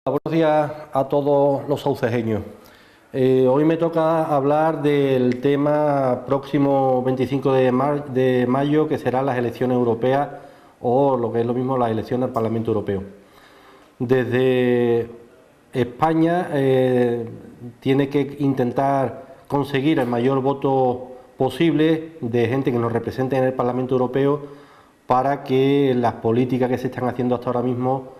Buenos días a todos los saucejeños. Hoy me toca hablar del tema próximo 25 de mayo, que serán las elecciones europeas o lo que es lo mismo, las elecciones al Parlamento Europeo. Desde España tiene que intentar conseguir el mayor voto posible de gente que nos represente en el Parlamento Europeo para que las políticas que se están haciendo hasta ahora mismo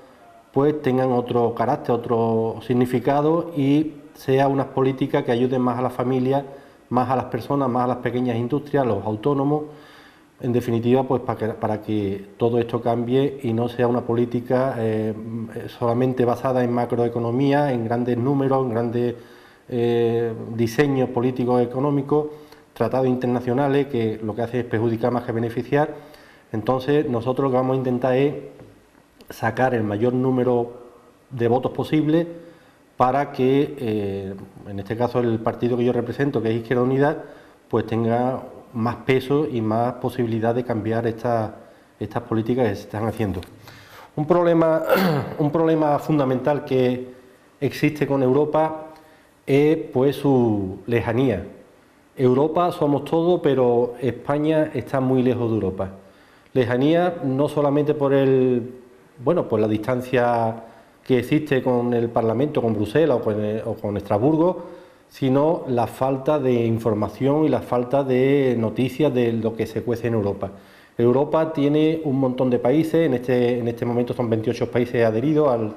pues tengan otro carácter, otro significado y sea unas políticas que ayuden más a las familias, más a las personas, más a las pequeñas industrias, a los autónomos, en definitiva, pues para que todo esto cambie y no sea una política solamente basada en macroeconomía, en grandes números, en grandes diseños políticos económicos, tratados internacionales que lo que hace es perjudicar más que beneficiar. Entonces nosotros lo que vamos a intentar es sacar el mayor número de votos posible para que, en este caso, el partido que yo represento, que es Izquierda Unida, pues tenga más peso y más posibilidad de cambiar estas políticas que se están haciendo. Un problema fundamental que existe con Europa es pues su lejanía. Europa somos todos, pero España está muy lejos de Europa. Lejanía no solamente por la distancia que existe con el Parlamento, con Bruselas o con Estrasburgo, sino la falta de información y la falta de noticias de lo que se cuece en Europa. Europa tiene un montón de países, en este momento son 28 países adheridos al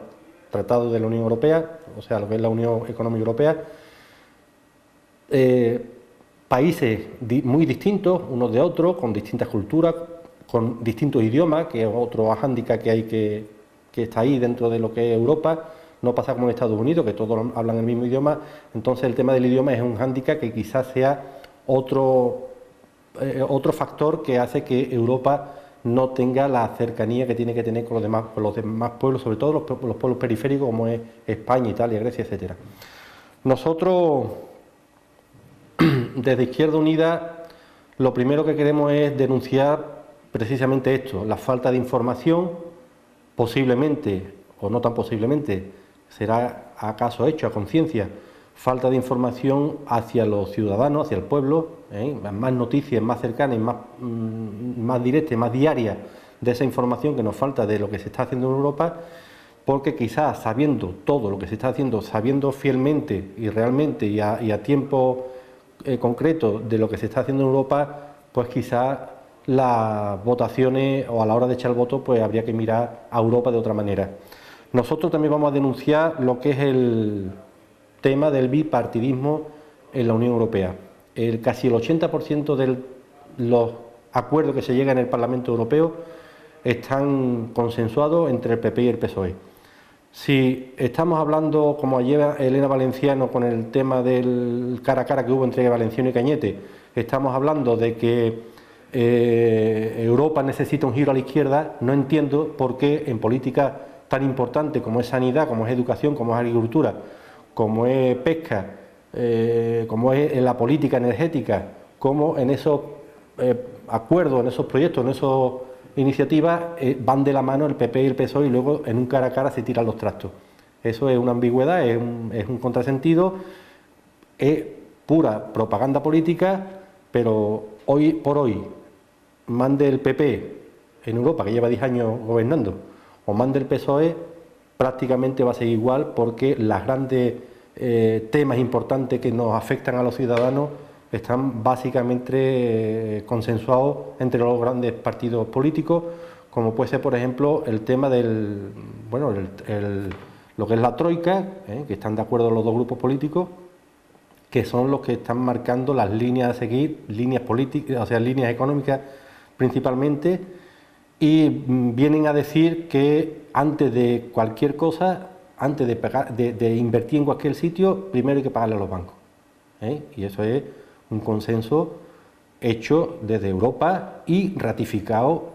Tratado de la Unión Europea, o sea, lo que es la Unión Económica Europea, países muy distintos unos de otros, con distintas culturas, con distintos idiomas, que es otro hándicap que hay que está ahí dentro de lo que es Europa. No pasa como en Estados Unidos, que todos hablan el mismo idioma. Entonces el tema del idioma es un hándicap que quizás sea otro factor que hace que Europa no tenga la cercanía que tiene que tener con los demás pueblos, sobre todo los pueblos periféricos como es España, Italia, Grecia, etcétera. Nosotros, desde Izquierda Unida, lo primero que queremos es denunciar precisamente esto, la falta de información, posiblemente, o no tan posiblemente, será acaso hecho a conciencia, falta de información hacia los ciudadanos, hacia el pueblo, más noticias más cercanas, más directas, más diarias de esa información que nos falta de lo que se está haciendo en Europa, porque quizás sabiendo todo lo que se está haciendo, sabiendo fielmente y realmente y a tiempo concreto de lo que se está haciendo en Europa, pues quizás las votaciones o a la hora de echar el voto pues habría que mirar a Europa de otra manera. Nosotros también vamos a denunciar lo que es el tema del bipartidismo en la Unión Europea. Casi el 80% de los acuerdos que se llegan en el Parlamento Europeo están consensuados entre el PP y el PSOE. Si estamos hablando, como ayer Elena Valenciano con el tema del cara a cara que hubo entre Valenciano y Cañete, estamos hablando de que Europa necesita un giro a la izquierda, no entiendo por qué en políticas tan importantes como es sanidad, como es educación, como es agricultura, como es pesca, como es en la política energética, como en esos acuerdos, en esos proyectos, en esas iniciativas van de la mano el PP y el PSOE y luego en un cara a cara se tiran los trastos. Eso es una ambigüedad, es un contrasentido, es pura propaganda política, pero hoy por hoy mande el PP en Europa, que lleva 10 años gobernando, o mande el PSOE, prácticamente va a seguir igual, porque los grandes temas importantes que nos afectan a los ciudadanos están básicamente consensuados entre los grandes partidos políticos, como puede ser, por ejemplo, el tema del, lo que es la troika, que están de acuerdo los dos grupos políticos, que son los que están marcando las líneas a seguir, líneas políticas, o sea, líneas económicas principalmente, y vienen a decir que antes de cualquier cosa, antes de invertir en cualquier sitio, primero hay que pagarle a los bancos. Y eso es un consenso hecho desde Europa y ratificado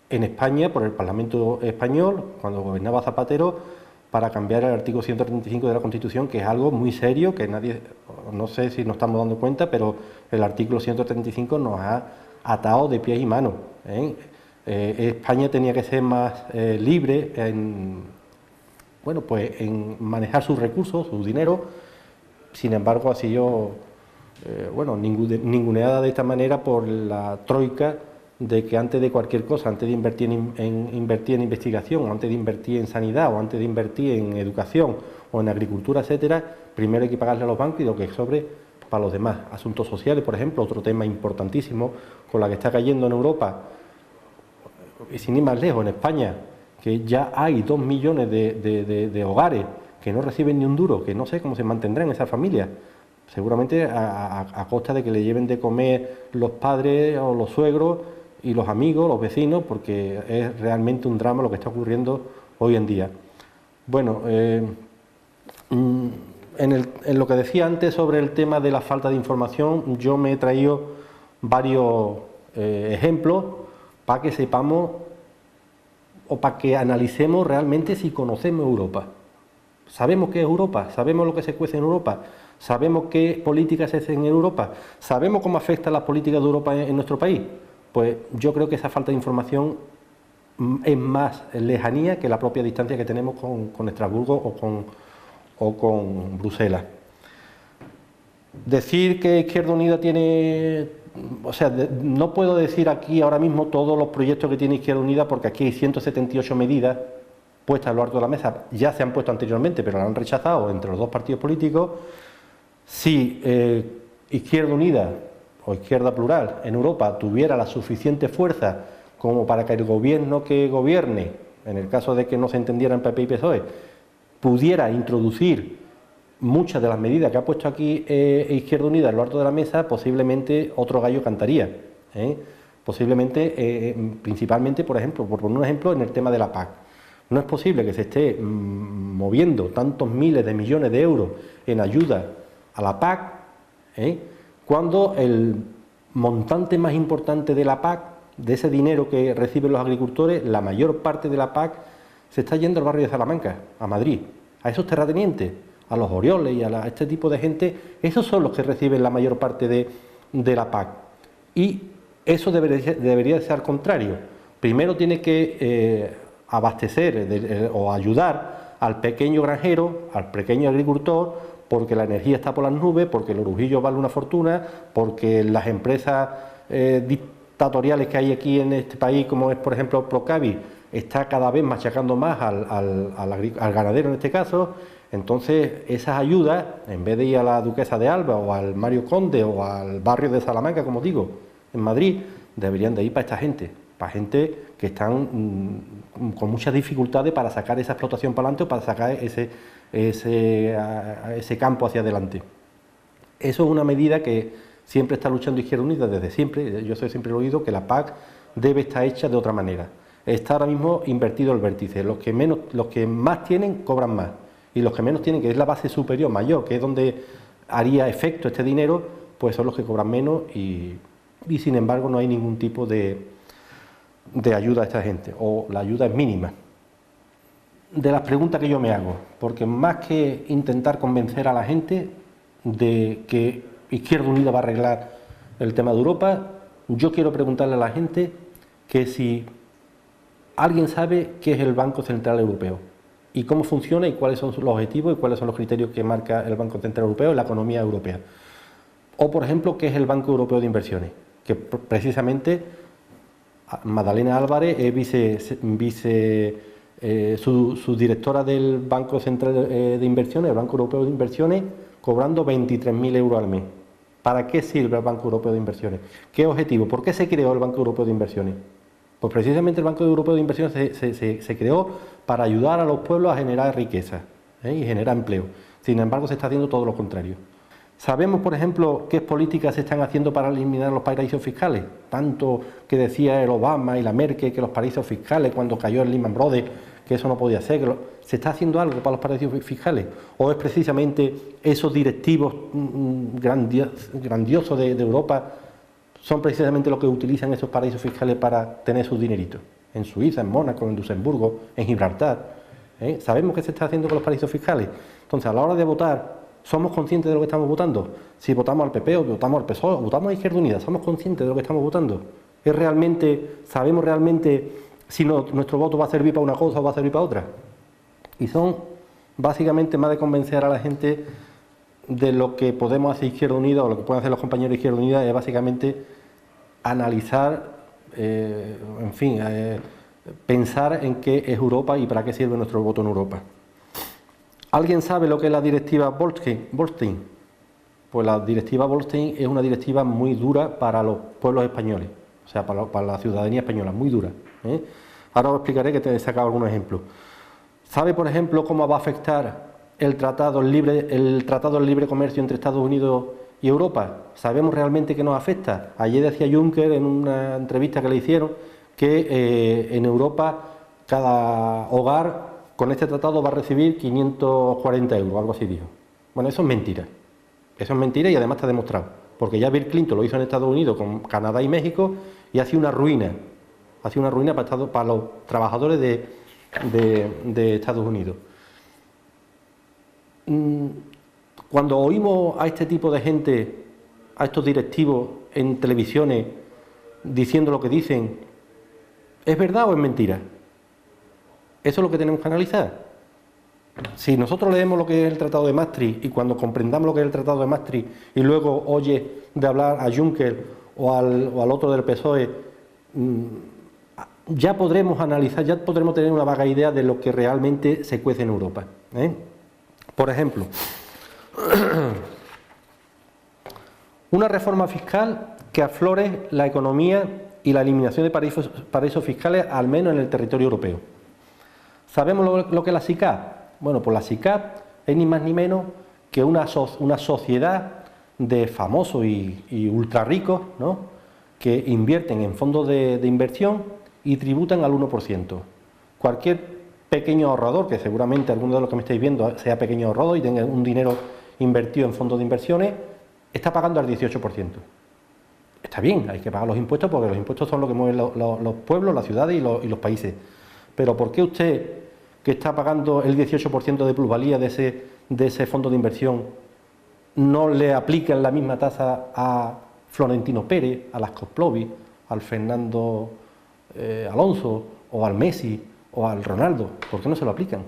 en España por el Parlamento español, cuando gobernaba Zapatero, para cambiar el artículo 135 de la Constitución, que es algo muy serio, que nadie, no sé si nos estamos dando cuenta, pero el artículo 135 nos ha atado de pies y manos. España tenía que ser más libre bueno, pues en manejar sus recursos, su dinero. Sin embargo, ha sido bueno, ninguneada de esta manera por la troika, de que antes de cualquier cosa, antes de invertir invertir en investigación, o antes de invertir en sanidad, o antes de invertir en educación o en agricultura, etcétera, primero hay que pagarle a los bancos y lo que sobre para los demás. Asuntos sociales, por ejemplo, otro tema importantísimo con la que está cayendo en Europa, y sin ir más lejos, en España, que ya hay 2 millones de hogares que no reciben ni un duro, que no sé cómo se mantendrán esas familias, seguramente a costa de que le lleven de comer los padres o los suegros y los amigos, los vecinos, porque es realmente un drama lo que está ocurriendo hoy en día. Bueno, en lo que decía antes sobre el tema de la falta de información, yo me he traído varios ejemplos para que sepamos o para que analicemos realmente si conocemos Europa. ¿Sabemos qué es Europa? ¿Sabemos lo que se cuece en Europa? ¿Sabemos qué políticas se hacen en Europa? ¿Sabemos cómo afectan las políticas de Europa en nuestro país? Pues yo creo que esa falta de información es más lejanía que la propia distancia que tenemos con Estrasburgo o con Bruselas. Decir que Izquierda Unida tiene... O sea, no puedo decir aquí ahora mismo todos los proyectos que tiene Izquierda Unida, porque aquí hay 178 medidas puestas a lo largo de la mesa, ya se han puesto anteriormente, pero la han rechazado entre los dos partidos políticos. Si Izquierda Unida o Izquierda Plural en Europa tuviera la suficiente fuerza como para que el gobierno que gobierne, en el caso de que no se entendieran PP y PSOE, pudiera introducir muchas de las medidas que ha puesto aquí Izquierda Unida a lo largo de la mesa, posiblemente otro gallo cantaría. Posiblemente, principalmente, por ejemplo, por poner un ejemplo, en el tema de la PAC. No es posible que se esté moviendo tantos miles de millones de euros en ayuda a la PAC, cuando el montante más importante de la PAC, de ese dinero que reciben los agricultores, la mayor parte de la PAC se está yendo al barrio de Salamanca, a Madrid, a esos terratenientes, a los Orioles y a este tipo de gente. Esos son los que reciben la mayor parte de la PAC. Y eso debería ser al contrario. Primero tiene que abastecer o ayudar al pequeño granjero, al pequeño agricultor, porque la energía está por las nubes, porque el orujillo vale una fortuna, porque las empresas dictatoriales que hay aquí en este país, como es por ejemplo Procavi, está cada vez machacando más al ganadero en este caso. Entonces esas ayudas, en vez de ir a la Duquesa de Alba o al Mario Conde o al barrio de Salamanca, como digo, en Madrid, deberían de ir para esta gente, para gente que están con muchas dificultades para sacar esa explotación para adelante o para sacar ese campo hacia adelante. Eso es una medida que siempre está luchando Izquierda Unida desde siempre. Yo siempre he oído que la PAC debe estar hecha de otra manera. Está ahora mismo invertido el vértice. Los que más tienen cobran más, y los que menos tienen, que es la base superior mayor, que es donde haría efecto este dinero, pues son los que cobran menos y sin embargo no hay ningún tipo de ayuda a esta gente, o la ayuda es mínima. De las preguntas que yo me hago, porque más que intentar convencer a la gente de que Izquierda Unida va a arreglar el tema de Europa, yo quiero preguntarle a la gente que si alguien sabe qué es el Banco Central Europeo y cómo funciona y cuáles son los objetivos y cuáles son los criterios que marca el Banco Central Europeo en la economía europea. O, por ejemplo, qué es el Banco Europeo de Inversiones, que precisamente Madalena Álvarez es su directora del Banco Central de Inversiones, el Banco Europeo de Inversiones, cobrando 23.000 euros al mes. ¿Para qué sirve el Banco Europeo de Inversiones? ¿Qué objetivo? ¿Por qué se creó el Banco Europeo de Inversiones? Pues precisamente el Banco Europeo de Inversiones se creó para ayudar a los pueblos a generar riqueza y generar empleo. Sin embargo, se está haciendo todo lo contrario. ¿Sabemos, por ejemplo, qué políticas se están haciendo para eliminar los paraísos fiscales? Tanto que decía el Obama y la Merkel que los paraísos fiscales, cuando cayó el Lehman Brothers, que eso no podía ser. ¿Se está haciendo algo para los paraísos fiscales? ¿O es precisamente esos directivos grandiosos de Europa son precisamente los que utilizan esos paraísos fiscales para tener sus dineritos? En Suiza, en Mónaco, en Luxemburgo, en Gibraltar. ¿Sabemos qué se está haciendo con los paraísos fiscales? Entonces, a la hora de votar, ¿somos conscientes de lo que estamos votando? Si votamos al PP o votamos al PSOE o votamos a Izquierda Unida, ¿somos conscientes de lo que estamos votando? ¿Sabemos realmente si nuestro voto va a servir para una cosa o va a servir para otra? Y son básicamente más de convencer a la gente de lo que podemos hacer Izquierda Unida o lo que pueden hacer los compañeros de Izquierda Unida es básicamente analizar, en fin, pensar en qué es Europa y para qué sirve nuestro voto en Europa. ¿Alguien sabe lo que es la directiva Bolkestein? Pues la directiva Bolkestein es una directiva muy dura para los pueblos españoles, o sea, para la ciudadanía española, muy dura, ¿eh? Ahora os explicaré que te he sacado algunos ejemplos. ¿Sabe, por ejemplo, cómo va a afectar el tratado de libre comercio entre Estados Unidos y Europa? ¿Sabemos realmente que nos afecta? Ayer decía Juncker en una entrevista que le hicieron que en Europa cada hogar con este tratado va a recibir 540 euros, algo así dijo. Bueno, eso es mentira. Eso es mentira y además está demostrado. Porque ya Bill Clinton lo hizo en Estados Unidos con Canadá y México y ha sido una ruina. Ha sido una ruina para los trabajadores de Estados Unidos. Cuando oímos a este tipo de gente, a estos directivos en televisiones, diciendo lo que dicen, ¿es verdad o es mentira? Eso es lo que tenemos que analizar. Si nosotros leemos lo que es el Tratado de Maastricht y cuando comprendamos lo que es el Tratado de Maastricht y luego oye de hablar a Juncker o al otro del PSOE, ya podremos analizar, ya podremos tener una vaga idea de lo que realmente se cuece en Europa, ¿eh? Por ejemplo, una reforma fiscal que aflore la economía y la eliminación de paraísos fiscales, al menos en el territorio europeo. ¿Sabemos lo que es la SICAV? Bueno, pues la SICAV es ni más ni menos que una sociedad de famosos y ultra ricos, ¿no?, que invierten en fondos de inversión y tributan al 1%. Cualquier pequeño ahorrador, que seguramente alguno de los que me estáis viendo sea pequeño ahorrador y tenga un dinero invertido en fondos de inversiones, está pagando al 18%. Está bien, hay que pagar los impuestos porque los impuestos son lo que mueven los pueblos, las ciudades y los países. Pero ¿por qué usted, que está pagando el 18% de plusvalía de ese fondo de inversión, no le aplican la misma tasa a Florentino Pérez, a las Coplovi, al Fernando Alonso o al Messi o al Ronaldo? ¿Por qué no se lo aplican?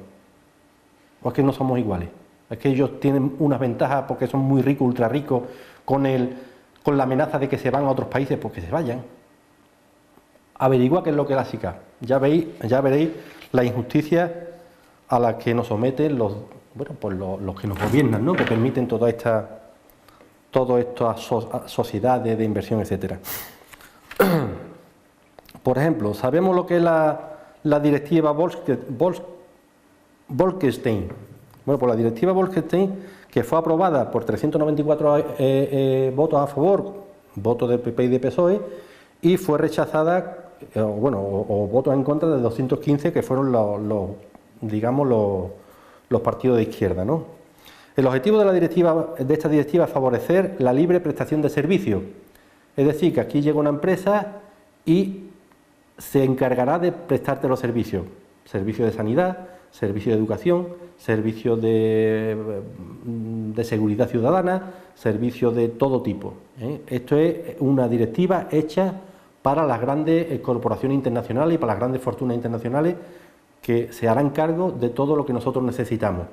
¿O es que no somos iguales? ¿Es que ellos tienen unas ventajas porque son muy ricos, ultra ricos, con la amenaza de que se van a otros países porque se vayan? Averigua qué es lo que es la SICAV. Ya veréis la injusticia a la que nos someten los que nos gobiernan, ¿no?, que permiten todas estas sociedades de inversión, etcétera. Por ejemplo, sabemos lo que es la directiva Bolkestein. Bueno, pues la directiva Bolkestein, que fue aprobada por 394 votos a favor, votos del PP y de PSOE, y fue rechazada, o votos en contra de 215, que fueron los partidos de izquierda, ¿no? El objetivo de esta directiva es favorecer la libre prestación de servicios. Es decir, que aquí llega una empresa y se encargará de prestarte los servicios. Servicios de sanidad, servicios de educación, servicios de seguridad ciudadana, servicios de todo tipo, ¿eh? Esto es una directiva hecha para las grandes corporaciones internacionales y para las grandes fortunas internacionales que se harán cargo de todo lo que nosotros necesitamos.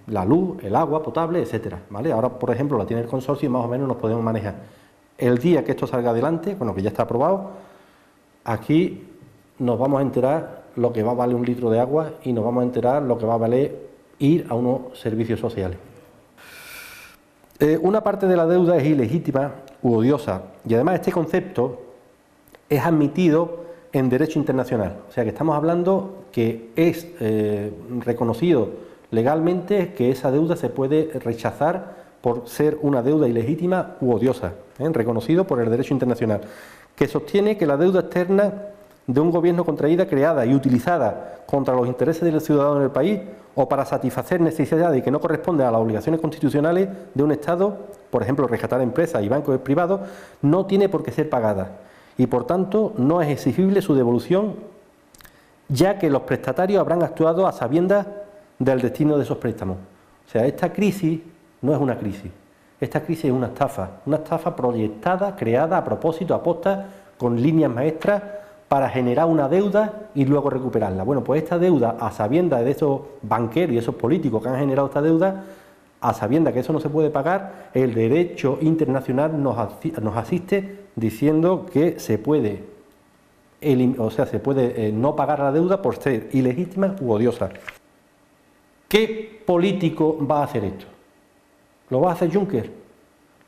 La luz, el agua potable, etcétera, ¿vale? Ahora, por ejemplo, la tiene el consorcio y más o menos nos podemos manejar. El día que esto salga adelante, bueno, que ya está aprobado, aquí nos vamos a enterar lo que va a valer un litro de agua y nos vamos a enterar lo que va a valer ir a unos servicios sociales. Una parte de la deuda es ilegítima u odiosa y además este concepto es admitido en derecho internacional. O sea que estamos hablando que es reconocido legalmente que esa deuda se puede rechazar por ser una deuda ilegítima u odiosa, reconocido por el derecho internacional, que sostiene que la deuda externa de un gobierno contraída, creada y utilizada contra los intereses de los ciudadanos del país o para satisfacer necesidades que no corresponden a las obligaciones constitucionales de un Estado, por ejemplo, rescatar empresas y bancos privados, no tiene por qué ser pagada y, por tanto, no es exigible su devolución, ya que los prestatarios habrán actuado a sabiendas del destino de esos préstamos. O sea, esta crisis no es una crisis, esta crisis es una estafa proyectada, creada a propósito, aposta, con líneas maestras, para generar una deuda y luego recuperarla. Bueno, pues esta deuda, a sabiendas de esos banqueros y esos políticos que han generado esta deuda, a sabiendas que eso no se puede pagar, el derecho internacional nos asiste diciendo que se puede, no pagar la deuda por ser ilegítima u odiosa. ¿Qué político va a hacer esto? ¿Lo va a hacer Juncker?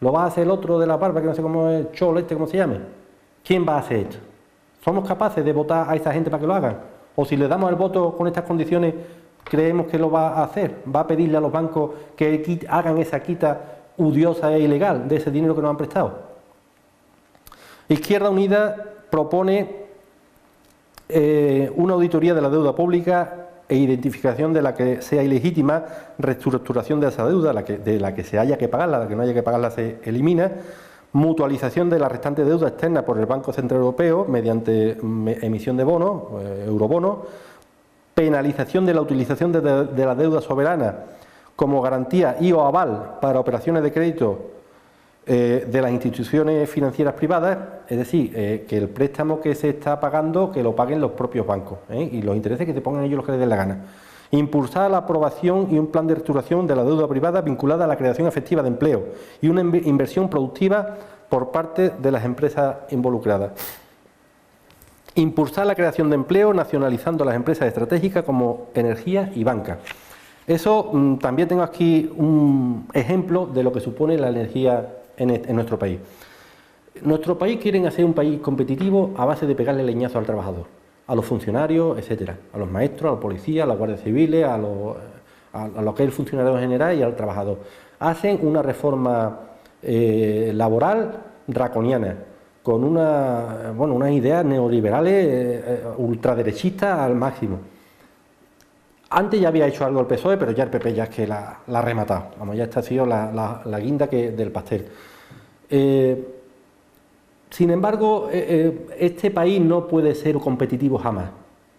¿Lo va a hacer el otro de la barba, que no sé cómo es, Chol, cómo se llame? ¿Quién va a hacer esto? ¿Somos capaces de votar a esa gente para que lo hagan? ¿O si le damos el voto con estas condiciones, creemos que lo va a hacer? ¿Va a pedirle a los bancos que hagan esa quita odiosa e ilegal de ese dinero que nos han prestado? Izquierda Unida propone una auditoría de la deuda pública e identificación de la que sea ilegítima, reestructuración de esa deuda, de la que se haya que pagarla, la que no haya que pagarla se elimina, mutualización de la restante deuda externa por el Banco Central Europeo mediante emisión de bonos, eurobonos, penalización de la utilización de la deuda soberana como garantía y o aval para operaciones de crédito de las instituciones financieras privadas, es decir, que el préstamo que se está pagando, que lo paguen los propios bancos, y los intereses que se pongan ellos los que les dé la gana. Impulsar la aprobación y un plan de reestructuración de la deuda privada vinculada a la creación efectiva de empleo y una inversión productiva por parte de las empresas involucradas. Impulsar la creación de empleo nacionalizando las empresas estratégicas como energía y banca. Eso también tengo aquí un ejemplo de lo que supone la energía en nuestro país. Nuestro país quieren hacer un país competitivo a base de pegarle leñazo al trabajador, a los funcionarios, etcétera, a los maestros, a los policías, a las guardias civiles, a lo que es el funcionario en general y al trabajador. Hacen una reforma laboral draconiana, con unas ideas neoliberales ultraderechistas al máximo. Antes ya había hecho algo el PSOE, pero ya el PP ya es que la ha rematado. Vamos, ya esta ha sido la guinda del pastel. Sin embargo, este país no puede ser competitivo jamás,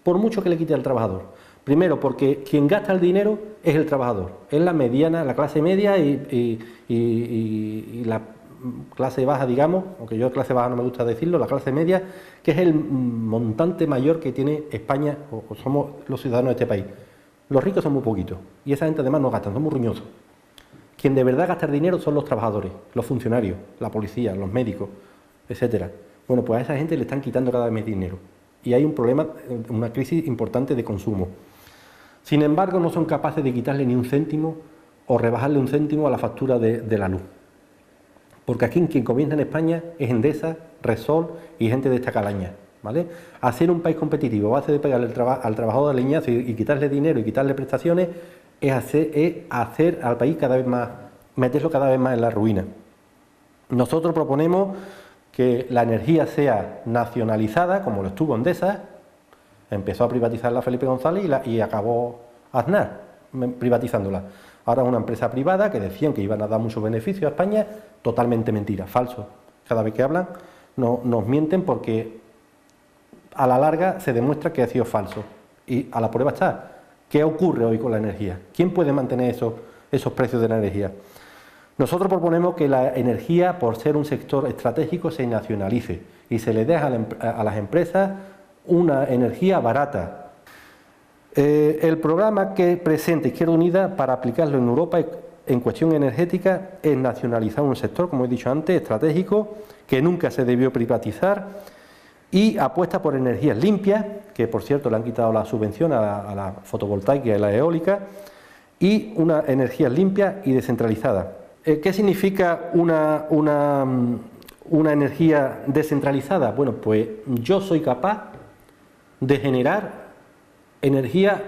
por mucho que le quite al trabajador. Primero, porque quien gasta el dinero es el trabajador, es la mediana, la clase media y la clase baja, digamos, aunque yo de clase baja no me gusta decirlo, la clase media, que es el montante mayor que tiene España, o somos los ciudadanos de este país. Los ricos son muy poquitos y esa gente además no gastan, son muy ruñosos. Quien de verdad gasta el dinero son los trabajadores, los funcionarios, la policía, los médicos, etcétera. Bueno, pues a esa gente le están quitando cada vez más dinero y hay un problema, una crisis importante de consumo. Sin embargo, no son capaces de quitarle ni un céntimo o rebajarle un céntimo a la factura de la luz. Porque aquí quien comienza en España es Endesa, Repsol y gente de esta calaña, ¿vale? Hacer un país competitivo a base de pegarle al trabajador de leñazo y quitarle dinero y quitarle prestaciones es hacer al país cada vez más, meterlo cada vez más en la ruina. Nosotros proponemos que la energía sea nacionalizada, como lo estuvo Endesa, empezó a privatizarla Felipe González y acabó Aznar privatizándola. Ahora es una empresa privada que decían que iban a dar muchos beneficios a España, totalmente mentira, falso. Cada vez que hablan nos mienten porque a la larga se demuestra que ha sido falso. Y a la prueba está. ¿Qué ocurre hoy con la energía? ¿Quién puede mantener esos precios de la energía? Nosotros proponemos que la energía, por ser un sector estratégico, se nacionalice y se le deje a las empresas una energía barata. El programa que presenta Izquierda Unida para aplicarlo en Europa en cuestión energética es nacionalizar un sector, como he dicho antes, estratégico, que nunca se debió privatizar y apuesta por energías limpias, que por cierto le han quitado la subvención a la fotovoltaica y a la eólica, y una energía limpia y descentralizada. ¿Qué significa una energía descentralizada? Bueno, pues yo soy capaz de generar energía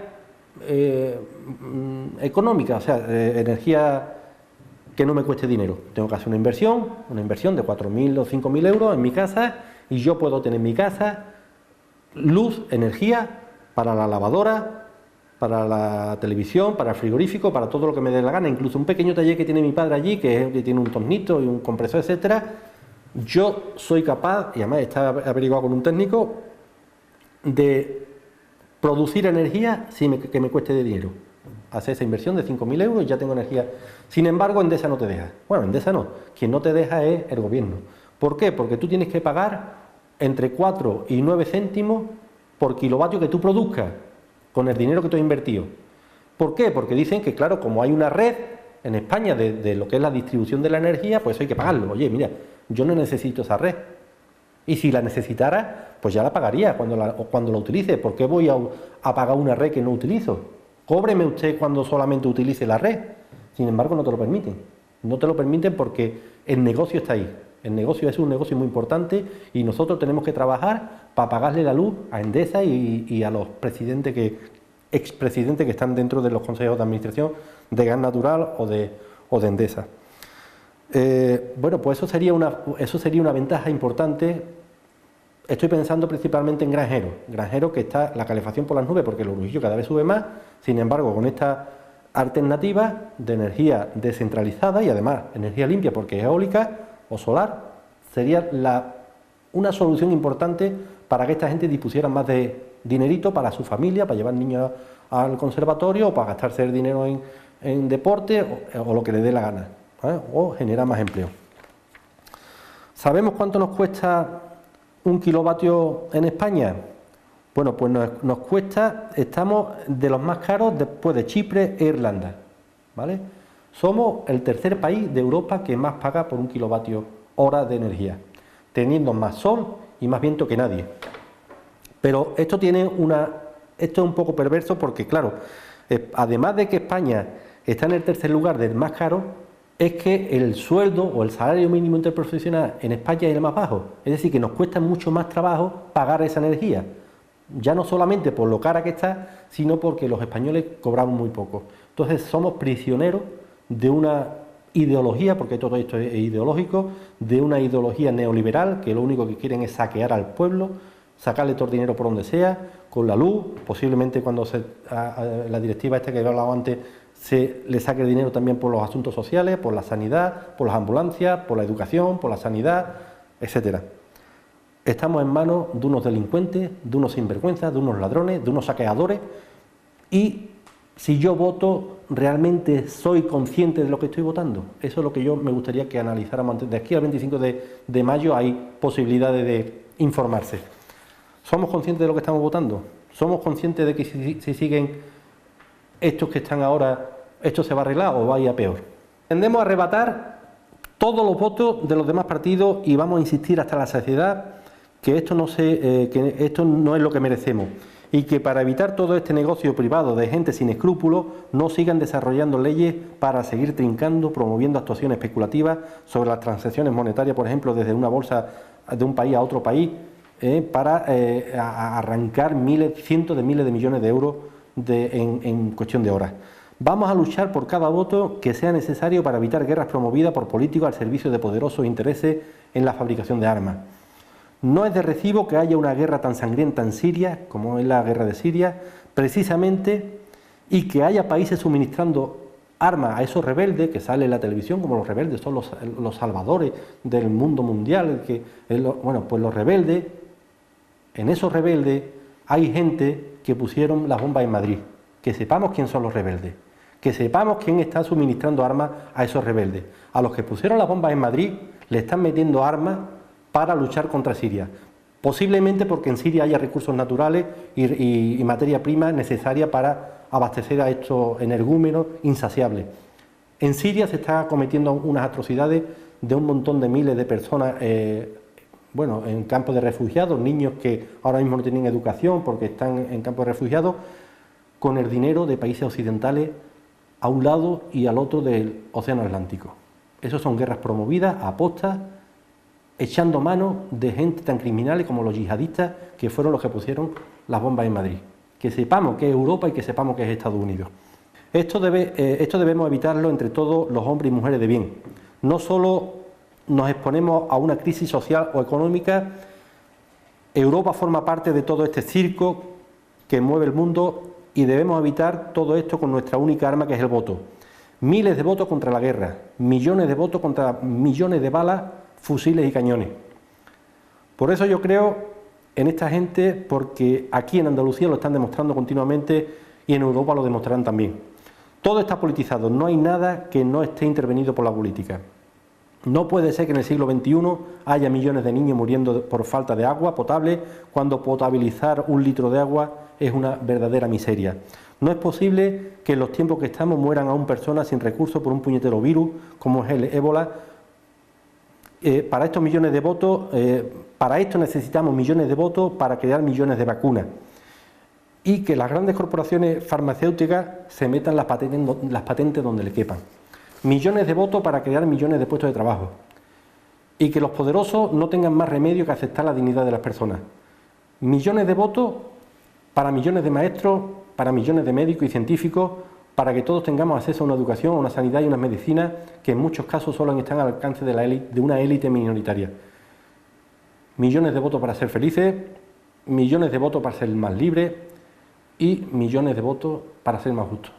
económica, o sea, energía que no me cueste dinero. Tengo que hacer una inversión de 4.000 o 5.000 euros en mi casa y yo puedo tener en mi casa luz, energía para la lavadora, para la televisión, para el frigorífico, para todo lo que me dé la gana, incluso un pequeño taller que tiene mi padre allí, que tiene un tornito y un compresor, etcétera. Yo soy capaz, y además está averiguado con un técnico, de producir energía sin que me cueste de dinero. Hacer esa inversión de 5.000 euros y ya tengo energía. Sin embargo, Endesa no te deja. Bueno, Endesa no. Quien no te deja es el gobierno. ¿Por qué? Porque tú tienes que pagar entre 4 y 9 céntimos por kilovatio que tú produzcas con el dinero que tú has invertido. ¿Por qué? Porque dicen que, claro, como hay una red en España de lo que es la distribución de la energía, pues hay que pagarlo. Oye, mira, yo no necesito esa red. Y si la necesitara, pues ya la pagaría cuando la utilice. ¿Por qué voy a pagar una red que no utilizo? Cóbreme usted cuando solamente utilice la red. Sin embargo, no te lo permiten. No te lo permiten porque el negocio está ahí. El negocio es un negocio muy importante y nosotros tenemos que trabajar para pagarle la luz a Endesa y a los expresidentes que están dentro de los consejos de administración de Gas Natural o de Endesa. Bueno, pues eso sería una ventaja importante. Estoy pensando principalmente en granjeros que está la calefacción por las nubes porque el Urujillo cada vez sube más. Sin embargo, con esta alternativa de energía descentralizada y además energía limpia porque es eólica o solar, sería una solución importante para que esta gente dispusiera más de dinerito para su familia, para llevar niños al conservatorio o para gastarse el dinero en deporte o lo que le dé la gana, ¿eh? O generar más empleo. ¿Sabemos cuánto nos cuesta un kilovatio en España? Bueno, pues nos cuesta, estamos de los más caros después de Chipre e Irlanda, ¿vale? Somos el tercer país de Europa que más paga por un kilovatio hora de energía, teniendo más sol y más viento que nadie. Pero esto es un poco perverso porque, claro, además de que España está en el tercer lugar del más caro, es que el sueldo o el salario mínimo interprofesional en España es el más bajo. Es decir, que nos cuesta mucho más trabajo pagar esa energía. Ya no solamente por lo cara que está, sino porque los españoles cobramos muy poco. Entonces somos prisioneros de una ideología, porque todo esto es ideológico, de una ideología neoliberal que lo único que quieren es saquear al pueblo, sacarle todo el dinero por donde sea, con la luz, posiblemente cuando la directiva esta que he hablado antes se le saque el dinero también por los asuntos sociales, por la sanidad, por las ambulancias, por la educación, por la sanidad, etcétera. Estamos en manos de unos delincuentes, de unos sinvergüenzas, de unos ladrones, de unos saqueadores y si yo voto, ¿realmente soy consciente de lo que estoy votando? Eso es lo que yo me gustaría que analizáramos. De aquí al 25 de mayo hay posibilidades de informarse. ¿Somos conscientes de lo que estamos votando? ¿Somos conscientes de que si siguen estos que están ahora, esto se va a arreglar o va a ir a peor? Tendemos a arrebatar todos los votos de los demás partidos y vamos a insistir hasta la saciedad que esto no es lo que merecemos y que para evitar todo este negocio privado de gente sin escrúpulos no sigan desarrollando leyes para seguir trincando, promoviendo actuaciones especulativas sobre las transacciones monetarias, por ejemplo, desde una bolsa de un país a otro país, para arrancar cientos de miles de millones de euros en cuestión de horas. Vamos a luchar por cada voto que sea necesario para evitar guerras promovidas por políticos al servicio de poderosos intereses en la fabricación de armas. No es de recibo que haya una guerra tan sangrienta en Siria, como es la guerra de Siria, precisamente, y que haya países suministrando armas a esos rebeldes, que sale en la televisión como los rebeldes son los salvadores del mundo mundial. Bueno, pues los rebeldes, en esos rebeldes hay gente que pusieron las bombas en Madrid. Que sepamos quién son los rebeldes, que sepamos quién está suministrando armas a esos rebeldes. A los que pusieron las bombas en Madrid le están metiendo armas para luchar contra Siria, posiblemente porque en Siria haya recursos naturales y materia prima necesaria para abastecer a estos energúmenos insaciables. En Siria se están cometiendo unas atrocidades de un montón de miles de personas, en campos de refugiados, niños que ahora mismo no tienen educación porque están en campos de refugiados, con el dinero de países occidentales a un lado y al otro del Océano Atlántico. Esas son guerras promovidas a posta, echando mano de gente tan criminales como los yihadistas que fueron los que pusieron las bombas en Madrid. Que sepamos que es Europa y que sepamos que es Estados Unidos. Esto debemos evitarlo entre todos los hombres y mujeres de bien. No solo nos exponemos a una crisis social o económica, Europa forma parte de todo este circo que mueve el mundo y debemos evitar todo esto con nuestra única arma, que es el voto. Miles de votos contra la guerra, millones de votos contra millones de balas, fusiles y cañones. Por eso yo creo en esta gente, porque aquí en Andalucía lo están demostrando continuamente y en Europa lo demostrarán también. Todo está politizado, no hay nada que no esté intervenido por la política. No puede ser que en el siglo XXI haya millones de niños muriendo por falta de agua potable, cuando potabilizar un litro de agua es una verdadera miseria. No es posible que en los tiempos que estamos mueran aún personas sin recursos por un puñetero virus como es el ébola. Para estos millones de votos, para esto necesitamos millones de votos para crear millones de vacunas. Y que las grandes corporaciones farmacéuticas se metan las patentes donde le quepan. Millones de votos para crear millones de puestos de trabajo. Y que los poderosos no tengan más remedio que aceptar la dignidad de las personas. Millones de votos para millones de maestros, para millones de médicos y científicos, para que todos tengamos acceso a una educación, a una sanidad y unas medicinas que en muchos casos solo están al alcance de una élite minoritaria. Millones de votos para ser felices, millones de votos para ser más libres y millones de votos para ser más justos.